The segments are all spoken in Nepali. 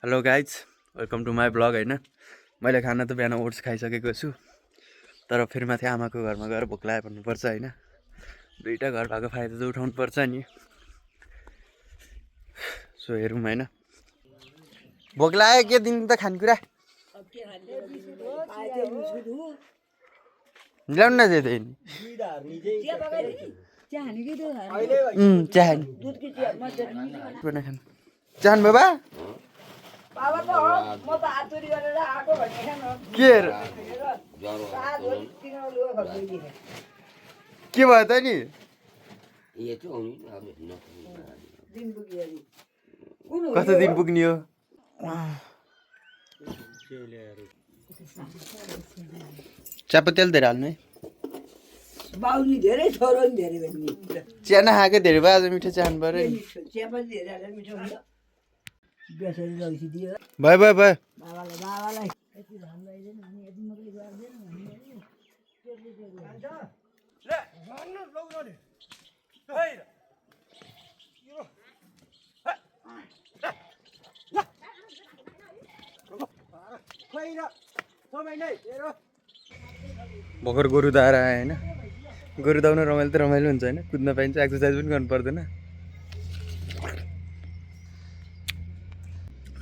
Hello guys, welcome to my blog. होइन, मैले खाना त बिहान ओट्स खाइसकेको छु, तर फेरि माथि आमाको घरमा गएर भोक लाग्यो भन्नुपर्छ। होइन, दुईवटा घर भएको फाइदा त उठाउनु पर्छ नि। सो हेरौँ। होइन, भोक लाग्यो, के दिनु त खानेकुरा ल्याउनु न। चाहन बाबा के भयो त नि? कति दिन पुग्ने हो? चियापत्ती अलि धेरै हाल्नु है। बाउनी धेरै छोरो नि धेरै भन्ने चिया नखाएको धेरै भयो। आज मिठो चिया खानु पर्यो नि। चियापत्ती धेरै हालेर मिठो हुन्छ। बेसरी लैसी दियो भयो भयो भयो। बाबालाई भर्खर गोरु दाएर आयो। होइन, गोरु दाउनु रमाइलो त रमाइलो हुन्छ। होइन, कुद्न पाइन्छ, एक्सर्साइज पनि गर्नु पर्दैन।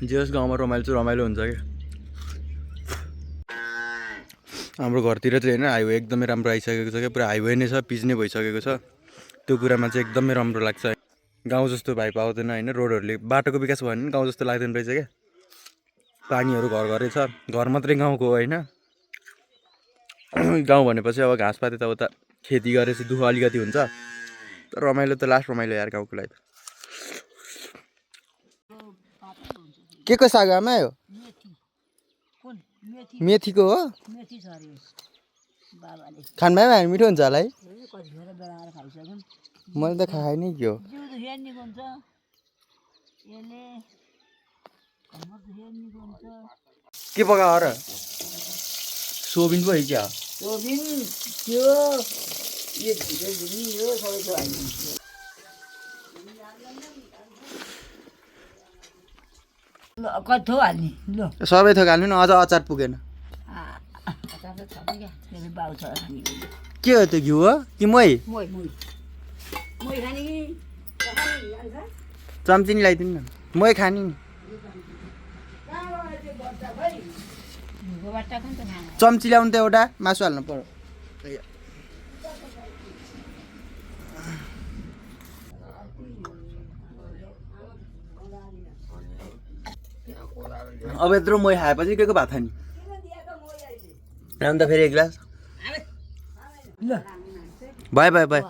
जे होस्, गाउँमा रमाइलो चाहिँ रमाइलो हुन्छ क्या। हाम्रो घरतिर चाहिँ होइन, हाइवे एकदमै राम्रो आइसकेको छ क्या। पुरा हाइवे नै छ, पिच नै भइसकेको छ। त्यो कुरामा चाहिँ एकदमै राम्रो लाग्छ। गाउँ जस्तो भाइ पाउँदैन। होइन, रोडहरूले बाटोको विकास भयो भने गाउँ जस्तो लाग्दैन रहेछ क्या। पानीहरू घर घरै छ, घर मात्रै गाउँको हो। होइन, गाउँ भनेपछि अब घाँसपात यताउता खेती गरेपछि दुःख अलिकति हुन्छ, तर रमाइलो त लास्ट रमाइलो यार गाउँको लागि। के को साग आमा हो? मेथीको हो? खानु भएमा हामी मिठो हुन्छ होला है। मैले त खाएँ नै के हो। के पकायो र? सोबिन पो है क्या? सोबिन त्यो कथो हाल्ने ल सबै थोक हाल्नु न, अझ अचार पुगेन। के हो त्यो? घिउ हो कि मही? चम्ची नि ल्याइदिनु न, मही खाने नि। चम्ची ल्याउनु त एउटा, मासु हाल्नु पर्यो। अब यत्रो मही खाएपछि के को भात खाने? अन्त फेरि एक ग्लास। By by by.